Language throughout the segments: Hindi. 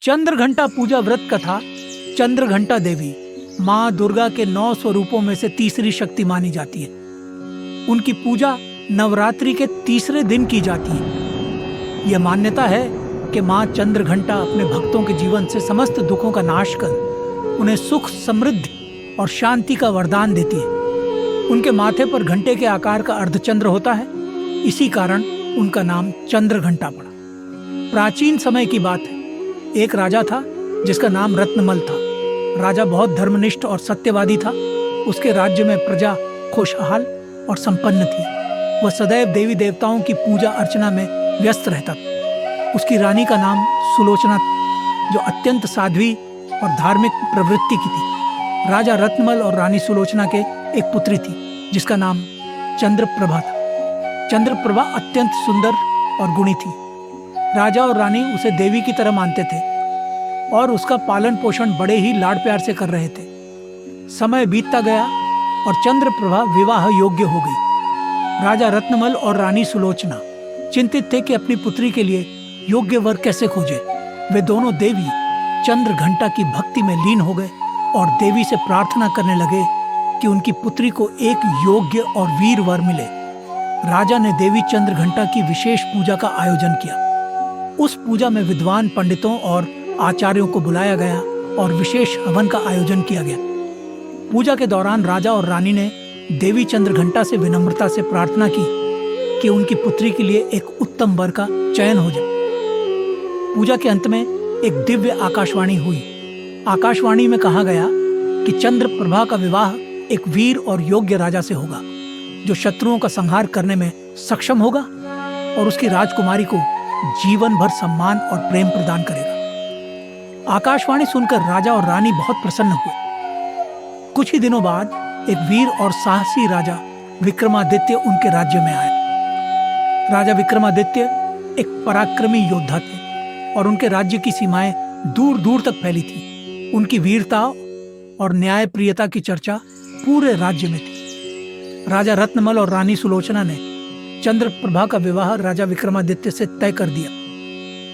चंद्र घंटा पूजा व्रत कथा। चंद्र घंटा देवी माँ दुर्गा के 9 स्वरूपों में से तीसरी शक्ति मानी जाती है। उनकी पूजा नवरात्रि के तीसरे दिन की जाती है। यह मान्यता है कि माँ चंद्र घंटा अपने भक्तों के जीवन से समस्त दुखों का नाश कर उन्हें सुख, समृद्धि और शांति का वरदान देती है। उनके माथे पर घंटे के आकार का अर्धचंद्र होता है, इसी कारण उनका नाम चंद्र घंटा पड़ा। प्राचीन समय की बात है, एक राजा था जिसका नाम रत्नमल था। राजा बहुत धर्मनिष्ठ और सत्यवादी था। उसके राज्य में प्रजा खुशहाल और संपन्न थी। वह सदैव देवी देवताओं की पूजा अर्चना में व्यस्त रहता था। उसकी रानी का नाम सुलोचना था, जो अत्यंत साध्वी और धार्मिक प्रवृत्ति की थी। राजा रत्नमल और रानी सुलोचना के एक पुत्री थी जिसका नाम चंद्रप्रभा था। चंद्रप्रभा अत्यंत सुंदर और गुणी थी। राजा और रानी उसे देवी की तरह मानते थे और उसका पालन पोषण बड़े ही लाड़ प्यार से कर रहे थे। समय बीतता गया और चंद्रप्रभा विवाह योग्य हो गई। राजा रत्नमल और रानी सुलोचना चिंतित थे कि अपनी पुत्री के लिए योग्य वर कैसे खोजे। वे दोनों देवी चंद्र घंटा की भक्ति में लीन हो गए और देवी से प्रार्थना करने लगे कि उनकी पुत्री को एक योग्य और वीर वर मिले। राजा ने देवी चंद्र घंटा की विशेष पूजा का आयोजन किया। उस पूजा में विद्वान पंडितों और आचार्यों को बुलाया गया और विशेष हवन का आयोजन किया गया। पूजा के दौरान राजा और रानी ने देवी चंद्र घंटा से विनम्रता से प्रार्थना की कि उनकी पुत्री के लिए एक उत्तम वर का चयन हो जाए। पूजा के अंत में एक दिव्य आकाशवाणी हुई। आकाशवाणी में कहा गया कि चंद्रप्रभा का विवाह एक वीर और योग्य राजा से होगा, जो शत्रुओं का संहार करने में सक्षम होगा और उसकी राजकुमारी को जीवन भर सम्मान और प्रेम प्रदान करेगा। आकाशवाणी सुनकर राजा और रानी बहुत प्रसन्न हुए। कुछ ही दिनों बाद एक वीर और साहसी राजा विक्रमादित्य उनके राज्य में आए। राजा विक्रमादित्य एक पराक्रमी योद्धा थे और उनके राज्य की सीमाएं दूर दूर तक फैली थी। उनकी वीरता और न्यायप्रियता की चर्चा पूरे राज्य में थी। राजा रत्नमल और रानी सुलोचना ने चंद्रप्रभा का विवाह राजा विक्रमादित्य से तय कर दिया।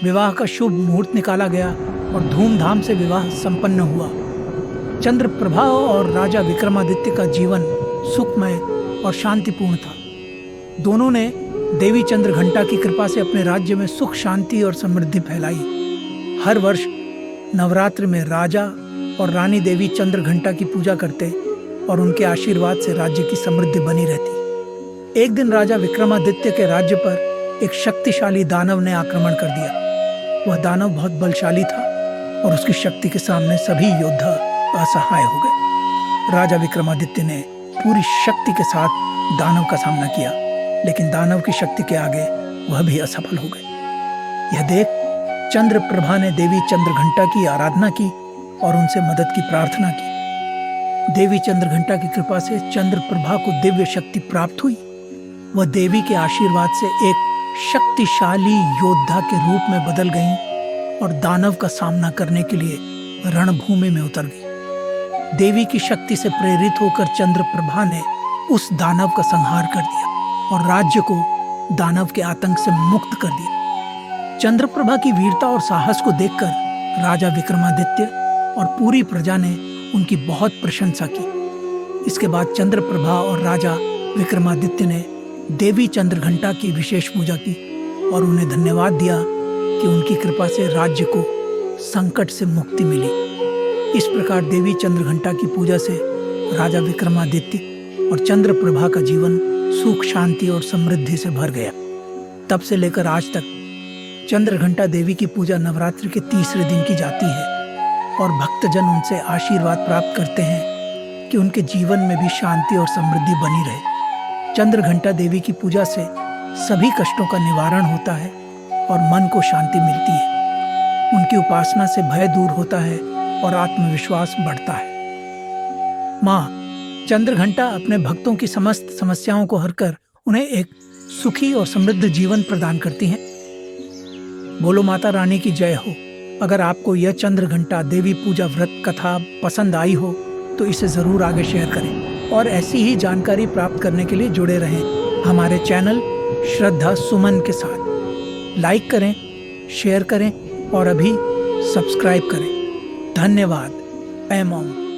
विवाह का शुभ मुहूर्त निकाला गया और धूमधाम से विवाह संपन्न हुआ। चंद्रप्रभा और राजा विक्रमादित्य का जीवन सुखमय और शांतिपूर्ण था। दोनों ने देवी चंद्र घंटा की कृपा से अपने राज्य में सुख, शांति और समृद्धि फैलाई। हर वर्ष नवरात्र में राजा और रानी देवी चंद्र घंटा की पूजा करते और उनके आशीर्वाद से राज्य की समृद्धि बनी रहती। एक दिन राजा विक्रमादित्य के राज्य पर एक शक्तिशाली दानव ने आक्रमण कर दिया। वह दानव बहुत बलशाली था और उसकी शक्ति के सामने सभी योद्धा असहाय हो गए। राजा विक्रमादित्य ने पूरी शक्ति के साथ दानव का सामना किया, लेकिन दानव की शक्ति के आगे वह भी असफल हो गए। यह देख चंद्रप्रभा ने देवी चंद्र घंटा की आराधना की और उनसे मदद की प्रार्थना की। देवी चंद्र घंटा की कृपा से चंद्रप्रभा को दिव्य शक्ति प्राप्त हुई। वह देवी के आशीर्वाद से एक शक्तिशाली योद्धा के रूप में बदल गईं और दानव का सामना करने के लिए रणभूमि में उतर गई। देवी की शक्ति से प्रेरित होकर चंद्रप्रभा ने उस दानव का संहार कर दिया और राज्य को दानव के आतंक से मुक्त कर दिया। चंद्रप्रभा की वीरता और साहस को देखकर राजा विक्रमादित्य और पूरी प्रजा ने उनकी बहुत प्रशंसा की। इसके बाद चंद्रप्रभा और राजा विक्रमादित्य ने देवी चंद्र घंटा की विशेष पूजा की और उन्हें धन्यवाद दिया कि उनकी कृपा से राज्य को संकट से मुक्ति मिली। इस प्रकार देवी चंद्र घंटा की पूजा से राजा विक्रमादित्य और चंद्रप्रभा का जीवन सुख, शांति और समृद्धि से भर गया। तब से लेकर आज तक चंद्र घंटा देवी की पूजा नवरात्रि के तीसरे दिन की जाती है और भक्तजन उनसे आशीर्वाद प्राप्त करते हैं कि उनके जीवन में भी शांति और समृद्धि बनी रहे। चंद्र घंटा देवी की पूजा से सभी कष्टों का निवारण होता है और मन को शांति मिलती है। उनकी उपासना से भय दूर होता है और आत्मविश्वास बढ़ता है। माँ चंद्र घंटा अपने भक्तों की समस्त समस्याओं को हर कर उन्हें एक सुखी और समृद्ध जीवन प्रदान करती हैं। बोलो माता रानी की जय हो। अगर आपको यह चंद्र घंटा देवी पूजा व्रत कथा पसंद आई हो तो इसे ज़रूर आगे शेयर करें और ऐसी ही जानकारी प्राप्त करने के लिए जुड़े रहें हमारे चैनल श्रद्धा सुमन के साथ। लाइक करें, शेयर करें और अभी सब्सक्राइब करें। धन्यवाद। एम ओम।